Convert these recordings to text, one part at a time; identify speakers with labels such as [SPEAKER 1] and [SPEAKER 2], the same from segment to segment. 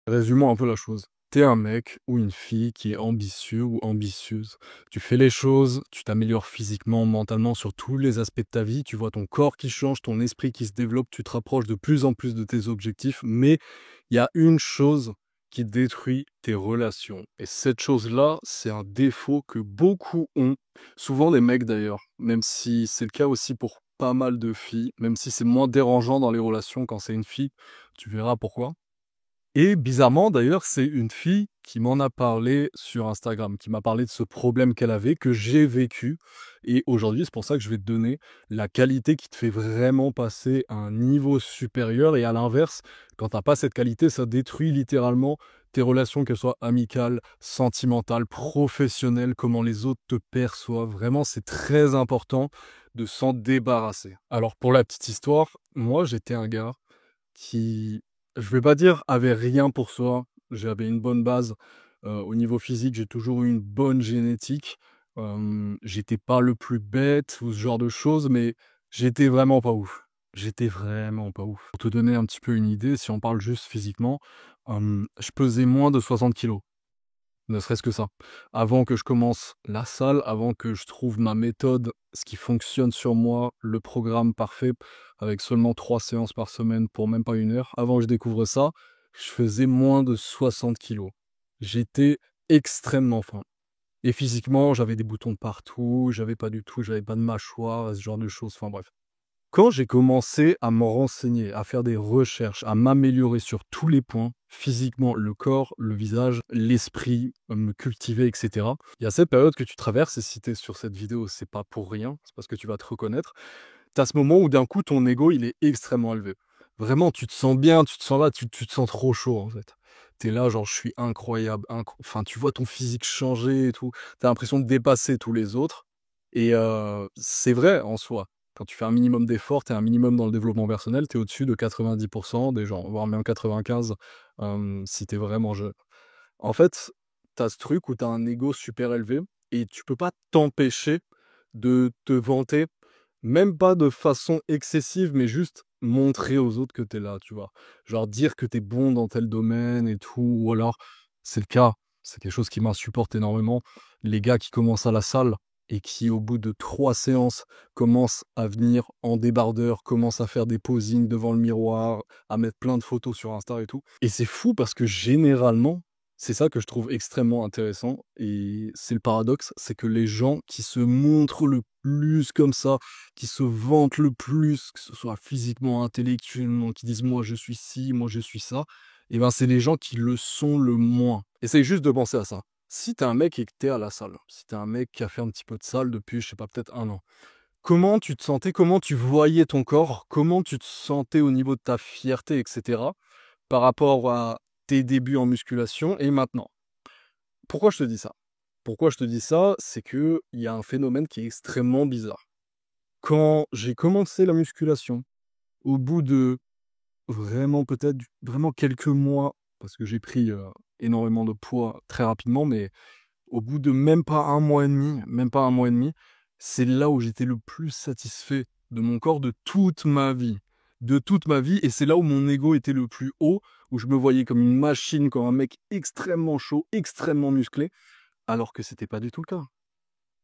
[SPEAKER 1] Résumons un peu la chose. T'es un mec ou une fille qui est ambitieux ou ambitieuse. Tu fais les choses, tu t'améliores physiquement, mentalement sur tous les aspects de ta vie. Tu vois ton corps qui change, ton esprit qui se développe, tu te rapproches de plus en plus de tes objectifs. Mais il y a une chose qui détruit tes relations. Et cette chose-là, c'est un défaut que beaucoup ont. Souvent des mecs d'ailleurs, même si c'est le cas aussi pour pas mal de filles, même si c'est moins dérangeant dans les relations quand c'est une fille, tu verras pourquoi. Et bizarrement d'ailleurs, c'est une fille qui m'en a parlé sur Instagram, qui m'a parlé de ce problème qu'elle avait, que j'ai vécu. Et aujourd'hui, c'est pour ça que je vais te donner la qualité qui te fait vraiment passer à un niveau supérieur. Et à l'inverse, quand t'as pas cette qualité, ça détruit littéralement tes relations, que ce soit amicales, sentimentales, professionnelles, comment les autres te perçoivent. Vraiment, c'est très important de s'en débarrasser. Alors pour la petite histoire, moi j'étais un gars qui, je vais pas dire avait rien pour soi, j'avais une bonne base, au niveau physique, j'ai toujours eu une bonne génétique, j'étais pas le plus bête ou ce genre de choses, mais j'étais vraiment pas ouf. J'étais vraiment pas ouf. Pour te donner un petit peu une idée, si on parle juste physiquement, je pesais moins de 60 kilos. Ne serait-ce que ça. Avant que je commence la salle, avant que je trouve ma méthode, ce qui fonctionne sur moi, le programme parfait, avec seulement 3 séances par semaine pour même pas 1 heure, avant que je découvre ça, je faisais moins de 60 kilos. J'étais extrêmement fin. Et physiquement, j'avais des boutons de partout, j'avais pas de mâchoire, ce genre de choses, enfin bref. Quand j'ai commencé à me renseigner, à faire des recherches, à m'améliorer sur tous les points, physiquement, le corps, le visage, l'esprit, me cultiver, etc. Il y a cette période que tu traverses, et si tu es sur cette vidéo, c'est pas pour rien, c'est parce que tu vas te reconnaître. Tu as ce moment où d'un coup, ton ego, il est extrêmement élevé. Vraiment, tu te sens bien, tu te sens là, tu te sens trop chaud, en fait. T'es là, genre, je suis incroyable. Enfin, tu vois ton physique changer et tout. T'as l'impression de dépasser tous les autres. Et c'est vrai en soi. Quand tu fais un minimum d'efforts, t'es un minimum dans le développement personnel, t'es au-dessus de 90% des gens, voire même 95 si t'es vraiment jeune. En fait, t'as ce truc où t'as un ego super élevé et tu peux pas t'empêcher de te vanter, même pas de façon excessive, mais juste montrer aux autres que t'es là, tu vois? Genre dire que t'es bon dans tel domaine et tout, ou alors c'est le cas, c'est quelque chose qui m'insupporte énormément, les gars qui commencent à la salle et qui, au bout de 3 séances, commencent à venir en débardeur, commencent à faire des posings devant le miroir, à mettre plein de photos sur Insta et tout. Et c'est fou parce que généralement, c'est ça que je trouve extrêmement intéressant et c'est le paradoxe, c'est que les gens qui se montrent le plus comme ça, qui se vantent le plus, que ce soit physiquement, intellectuellement, qui disent moi je suis ci, moi je suis ça, et ben c'est les gens qui le sont le moins. Essaye juste de penser à ça. Si t'es un mec et que t'es à la salle, si t'es un mec qui a fait un petit peu de salle depuis, je sais pas, peut-être 1 an, comment tu te sentais, comment tu voyais ton corps, comment tu te sentais au niveau de ta fierté, etc., par rapport à tes débuts en musculation et maintenant? Pourquoi je te dis ça? Pourquoi je te dis ça? C'est que il y a un phénomène qui est extrêmement bizarre. Quand j'ai commencé la musculation, au bout de vraiment peut-être vraiment quelques mois, parce que j'ai pris, énormément de poids très rapidement, mais au bout de même pas un mois et demi, c'est là où j'étais le plus satisfait de mon corps de toute ma vie. De toute ma vie, et c'est là où mon ego était le plus haut, où je me voyais comme une machine, comme un mec extrêmement chaud, extrêmement musclé, alors que c'était pas du tout le cas.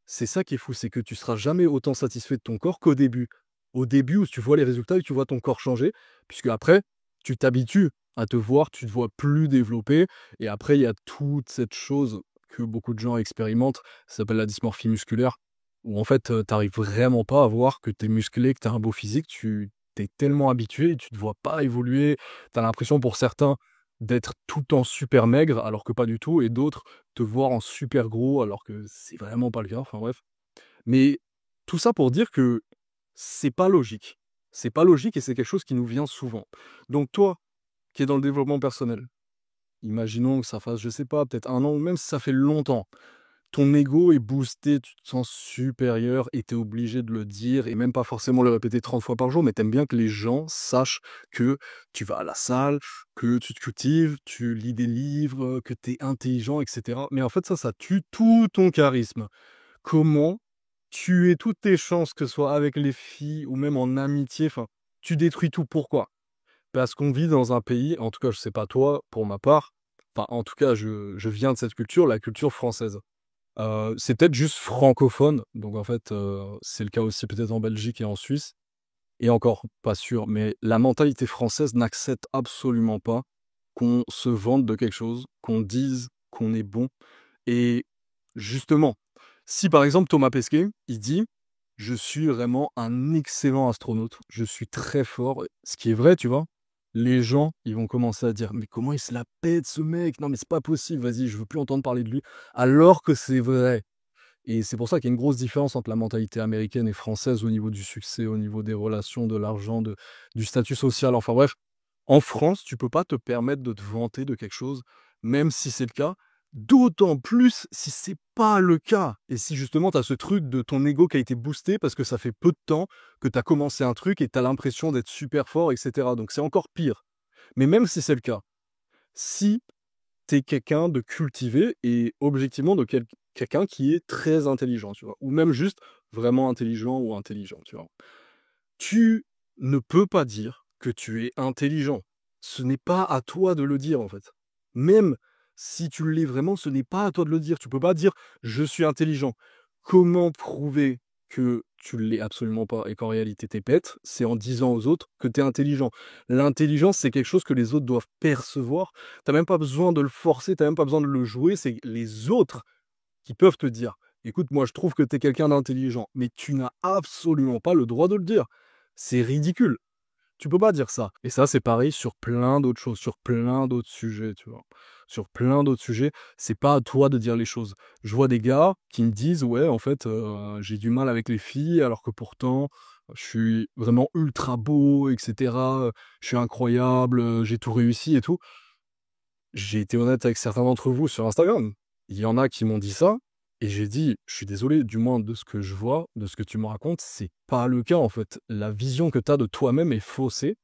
[SPEAKER 1] C'est ça qui est fou, c'est que tu seras jamais autant satisfait de ton corps qu'au début. Au début où tu vois les résultats et tu vois ton corps changer, puisque après, tu t'habitues à te voir, tu te vois plus développé, et après, il y a toute cette chose que beaucoup de gens expérimentent, ça s'appelle la dysmorphie musculaire, où en fait, tu vraiment pas à voir que tu es musclé, que tu as un beau physique, tu t'es tellement habitué et tu te vois pas évoluer. Tu as l'impression pour certains d'être tout le temps super maigre, alors que pas du tout, et d'autres te voir en super gros alors que c'est vraiment pas le cas, enfin bref. Mais tout ça pour dire que c'est pas logique. C'est pas logique et c'est quelque chose qui nous vient souvent. Donc toi, qui es dans le développement personnel, imaginons que ça fasse, je sais pas, peut-être 1 an ou même si ça fait longtemps, ton ego est boosté, tu te sens supérieur et tu es obligé de le dire et même pas forcément le répéter 30 fois par jour, mais tu aimes bien que les gens sachent que tu vas à la salle, que tu te cultives, tu lis des livres, que tu es intelligent, et cetera. Mais en fait, ça tue tout ton charisme. Comment tuer toutes tes chances, que ce soit avec les filles ou même en amitié, enfin, tu détruis tout. Pourquoi? Parce qu'on vit dans un pays, en tout cas, je sais pas toi, pour ma part, enfin, en tout cas, je viens de cette culture, la culture française. C'est peut-être juste francophone, donc en fait, c'est le cas aussi peut-être en Belgique et en Suisse, et encore pas sûr, mais la mentalité française n'accepte absolument pas qu'on se vante de quelque chose, qu'on dise qu'on est bon. Et justement, si par exemple Thomas Pesquet, il dit: «Je suis vraiment un excellent astronaute, je suis très fort», ce qui est vrai, tu vois? Les gens, ils vont commencer à dire: «Mais comment il se la pète ce mec? Non mais c'est pas possible, vas-y, je veux plus entendre parler de lui», alors que c'est vrai. Et c'est pour ça qu'il y a une grosse différence entre la mentalité américaine et française au niveau du succès, au niveau des relations, de l'argent, du statut social. Enfin bref, en France, tu peux pas te permettre de te vanter de quelque chose, même si c'est le cas. D'autant plus si c'est pas le cas. Et si justement tu as ce truc de ton ego qui a été boosté parce que ça fait peu de temps que tu as commencé un truc et tu as l'impression d'être super fort, etc. Donc c'est encore pire. Mais même si c'est le cas, si t'es quelqu'un de cultivé et objectivement de quelqu'un qui est très intelligent, tu vois? Ou même juste vraiment intelligent ou intelligent, tu vois? Tu ne peux pas dire que tu es intelligent. Ce n'est pas à toi de le dire, en fait. Même si tu l'es vraiment, ce n'est pas à toi de le dire. Tu peux pas dire: «Je suis intelligent». Comment prouver que tu l'es absolument pas et qu'en réalité tu es bête? C'est en disant aux autres que tu es intelligent. L'intelligence, c'est quelque chose que les autres doivent percevoir. Tu as même pas besoin de le forcer, tu as même pas besoin de le jouer, c'est les autres qui peuvent te dire: «Écoute, moi je trouve que tu es quelqu'un d'intelligent», mais tu n'as absolument pas le droit de le dire. C'est ridicule. Tu peux pas dire ça. Et ça, c'est pareil sur plein d'autres choses, sur plein d'autres sujets, tu vois? Sur plein d'autres sujets, c'est pas à toi de dire les choses. Je vois des gars qui me disent: «Ouais, en fait, j'ai du mal avec les filles alors que pourtant, je suis vraiment ultra beau et cetera, je suis incroyable, j'ai tout réussi et tout». J'ai été honnête avec certains d'entre vous sur Instagram. Il y en a qui m'ont dit ça et j'ai dit: «Je suis désolé, du moins de ce que je vois, de ce que tu me racontes, c'est pas le cas, en fait. La vision que tu as de toi-même est faussée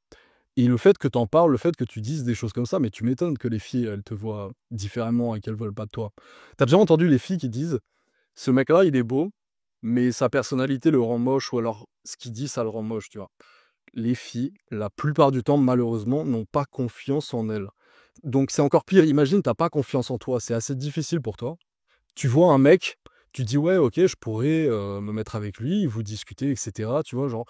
[SPEAKER 1] et le fait que tu en parles, le fait que tu dises des choses comme ça, mais tu m'étonnes que les filles, elles te voient différemment et qu'elles veulent pas de toi». Tu as déjà entendu les filles qui disent: «Ce mec-là, il est beau, mais sa personnalité le rend moche» ou alors ce qu'il dit, ça le rend moche, tu vois? Les filles, la plupart du temps, malheureusement, n'ont pas confiance en elles. Donc c'est encore pire. Imagine, t'as pas confiance en toi, c'est assez difficile pour toi. Tu vois un mec, tu dis: «Ouais, OK, je pourrais, me mettre avec lui, vous discutez et cetera», tu vois? Genre,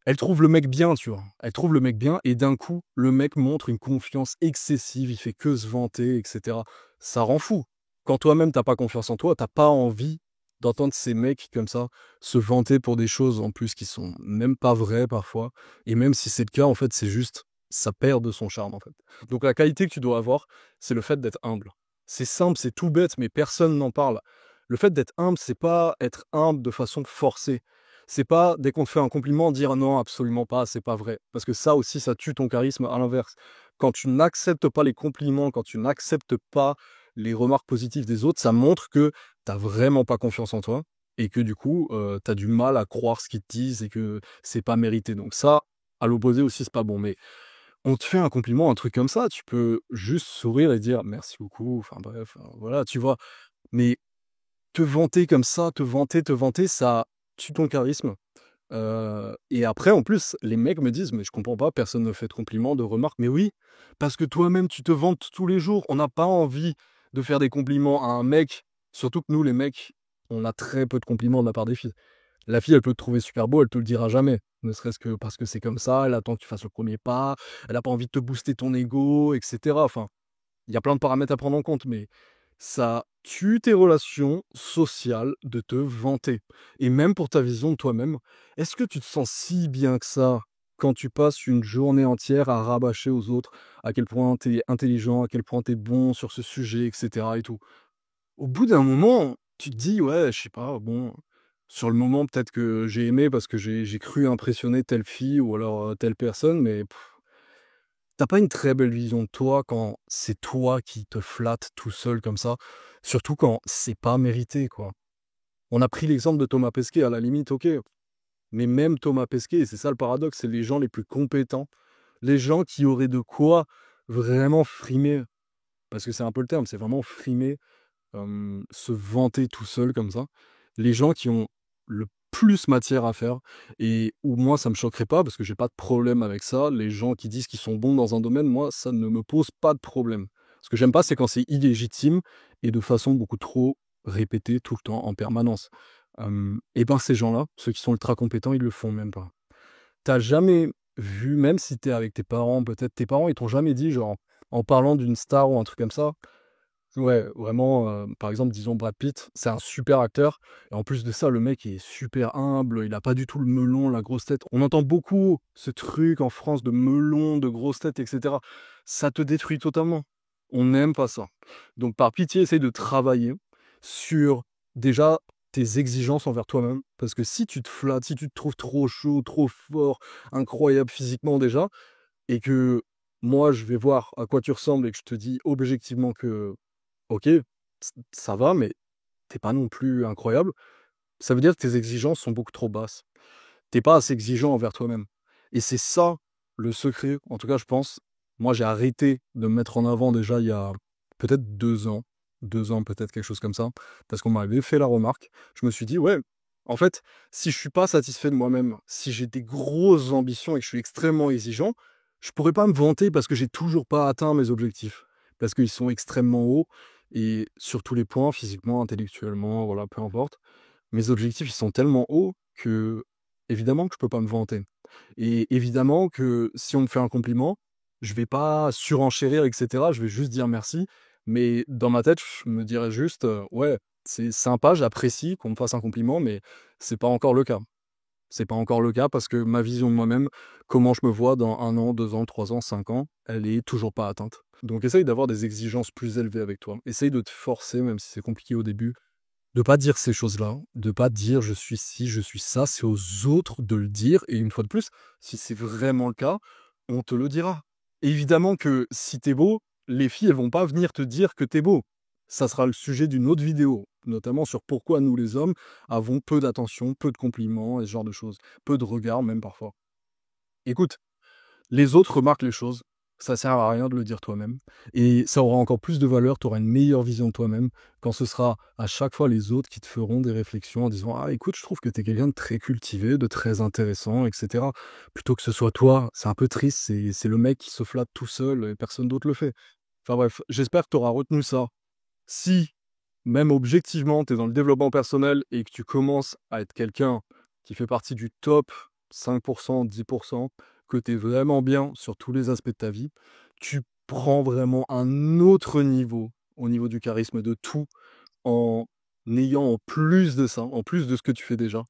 [SPEAKER 1] elle trouve le mec bien, tu vois? Elle trouve le mec bien et d'un coup, le mec montre une confiance excessive, il fait que se vanter et cetera. Ça rend fou. Quand toi-même t'as pas confiance en toi, t'as pas envie d'entendre ces mecs comme ça se vanter pour des choses en plus qui sont même pas vraies parfois et même si c'est le cas, en fait, c'est juste ça perd de son charme, en fait. Donc la qualité que tu dois avoir, c'est le fait d'être humble. C'est simple, c'est tout bête, mais personne n'en parle. Le fait d'être humble, c'est pas être humble de façon forcée. C'est pas dès qu'on te fait un compliment dire: «Non, absolument pas, c'est pas vrai». Parce que ça aussi, ça tue ton charisme à l'inverse. Quand tu n'acceptes pas les compliments, quand tu n'acceptes pas les remarques positives des autres, ça montre que tu as vraiment pas confiance en toi et que du coup, tu as du mal à croire ce qu'ils te disent et que c'est pas mérité. Donc ça, à l'opposé aussi, c'est pas bon. Mais on te fait un compliment, un truc comme ça, tu peux juste sourire et dire: «Merci beaucoup», enfin bref, voilà, tu vois? Mais te vanter comme ça, te vanter, ça tue ton charisme. Et après, en plus, les mecs me disent: «Mais je comprends pas, personne ne fait de compliments, de remarques». Mais oui, parce que toi-même, tu te vantes tous les jours. On n'a pas envie de faire des compliments à un mec, surtout que nous, les mecs, on a très peu de compliments de la part des filles. La fille, elle peut te trouver super beau, elle te le dira jamais, ne serait-ce que parce que c'est comme ça, elle attend que tu fasses le premier pas, elle a pas envie de te booster ton ego et cetera. Enfin, il y a plein de paramètres à prendre en compte, mais ça tue tes relations sociales de te vanter. Et même pour ta vision de toi-même, est-ce que tu te sens si bien que ça quand tu passes une journée entière à rabâcher aux autres à quel point tu es intelligent, à quel point tu es bon sur ce sujet, etc. et tout? Au bout d'un moment, tu te dis, ouais, je sais pas, bon, sur le moment, peut-être que j'ai aimé parce que j'ai cru impressionner telle fille ou alors telle personne, mais t'as pas une très belle vision de toi quand c'est toi qui te flattes tout seul comme ça, surtout quand c'est pas mérité, quoi. On a pris l'exemple de Thomas Pesquet, à la limite, OK, mais même Thomas Pesquet, et c'est ça le paradoxe, c'est les gens les plus compétents, les gens qui auraient de quoi vraiment frimer, parce que c'est un peu le terme, c'est vraiment frimer, se vanter tout seul comme ça. Les gens qui ont le plus matière à faire et où moi ça me choquerait pas parce que j'ai pas de problème avec ça. Les gens qui disent qu'ils sont bons dans un domaine, moi ça ne me pose pas de problème. Ce que j'aime pas, c'est quand c'est illégitime et de façon beaucoup trop répétée tout le temps en permanence. Et ben ces gens-là, ceux qui sont ultra compétents, ils le font même pas. T'as jamais vu, même si t'es avec tes parents, peut-être tes parents, ils t'ont jamais dit, genre, en parlant d'une star ou un truc comme ça, ouais, vraiment, par exemple, disons Brad Pitt, c'est un super acteur et en plus de ça, le mec est super humble, il a pas du tout le melon, la grosse tête. On entend beaucoup ce truc en France de melon, de grosse tête et cetera. Ça te détruit totalement. On n'aime pas ça. Donc par pitié, essaye de travailler sur, déjà, tes exigences envers toi-même. Parce que si tu te flattes, si tu te trouves trop chaud, trop fort, incroyable physiquement déjà, et que moi je vais voir à quoi tu ressembles et que je te dis objectivement que OK, ça va, mais t'es pas non plus incroyable. Ça veut dire que tes exigences sont beaucoup trop basses. T'es pas assez exigeant envers toi-même et c'est ça le secret, en tout cas je pense. Moi, j'ai arrêté de me mettre en avant déjà il y a peut-être 2 ans, 2 ans peut-être, quelque chose comme ça, parce qu'on m'avait fait la remarque. Je me suis dit: «Ouais, en fait, si je suis pas satisfait de moi-même, si j'ai des grosses ambitions et que je suis extrêmement exigeant, je pourrais pas me vanter parce que j'ai toujours pas atteint mes objectifs. Parce qu'ils sont extrêmement hauts et sur tous les points, physiquement, intellectuellement, voilà, peu importe. Mes objectifs, ils sont tellement hauts que, évidemment que je peux pas me vanter et évidemment que si on me fait un compliment, je vais pas surenchérir et cetera, je vais juste dire merci, mais dans ma tête, je me dirais juste, «Ouais, c'est sympa, j'apprécie qu'on me fasse un compliment, mais c'est pas encore le cas». C'est pas encore le cas parce que ma vision de moi-même, comment je me vois dans 1 an, 2 ans, 3 ans, 5 ans, elle est toujours pas atteinte. Donc essaye d'avoir des exigences plus élevées avec toi. Essaye de te forcer, même si c'est compliqué au début, de pas dire ces choses-là, de pas dire: «Je suis ci, je suis ça», c'est aux autres de le dire et une fois de plus, si c'est vraiment le cas, on te le dira. Évidemment que si tu es beau, les filles, elles vont pas venir te dire que tu es beau. Ça sera le sujet d'une autre vidéo, notamment sur pourquoi nous les hommes avons peu d'attention, peu de compliments et ce genre de choses, peu de regards même parfois. Écoute, les autres remarquent les choses, ça sert à rien de le dire toi-même et ça aura encore plus de valeur, tu auras une meilleure vision de toi-même quand ce sera à chaque fois les autres qui te feront des réflexions en disant: «Ah écoute, je trouve que tu es quelqu'un de très cultivé, de très intéressant» et cetera. Plutôt que ce soit toi, c'est un peu triste, c'est le mec qui se flatte tout seul et personne d'autre le fait. Enfin bref, j'espère que tu auras retenu ça. Si, même objectivement, tu es dans le développement personnel et que tu commences à être quelqu'un qui fait partie du top 5 10 que tu es vraiment bien sur tous les aspects de ta vie, tu prends vraiment un autre niveau, au niveau du charisme, de tout, en ayant en plus de ça, en plus de ce que tu fais déjà,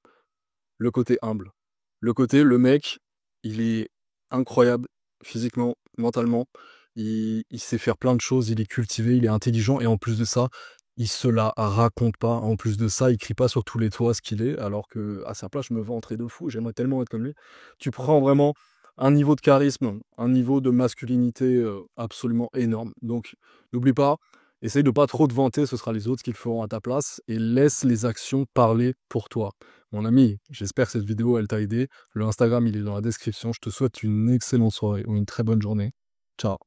[SPEAKER 1] le côté humble. Le côté, le mec, il est incroyable physiquement, mentalement, il sait faire plein de choses, il est cultivé, il est intelligent et en plus de ça, il se la raconte pas. En plus de ça, il crie pas sur tous les toits ce qu'il est, alors qu'à sa place, je me vanterais de fou, j'aimerais tellement être comme lui. Tu prends vraiment un niveau de charisme, un niveau de masculinité, absolument énorme. Donc n'oublie pas, essaye de pas trop te vanter, ce sera les autres qui le feront à ta place et laisse les actions parler pour toi. Mon ami, j'espère que cette vidéo, elle t'a aidé. Le Instagram, il est dans la description. Je te souhaite une excellente soirée ou une très bonne journée. Ciao.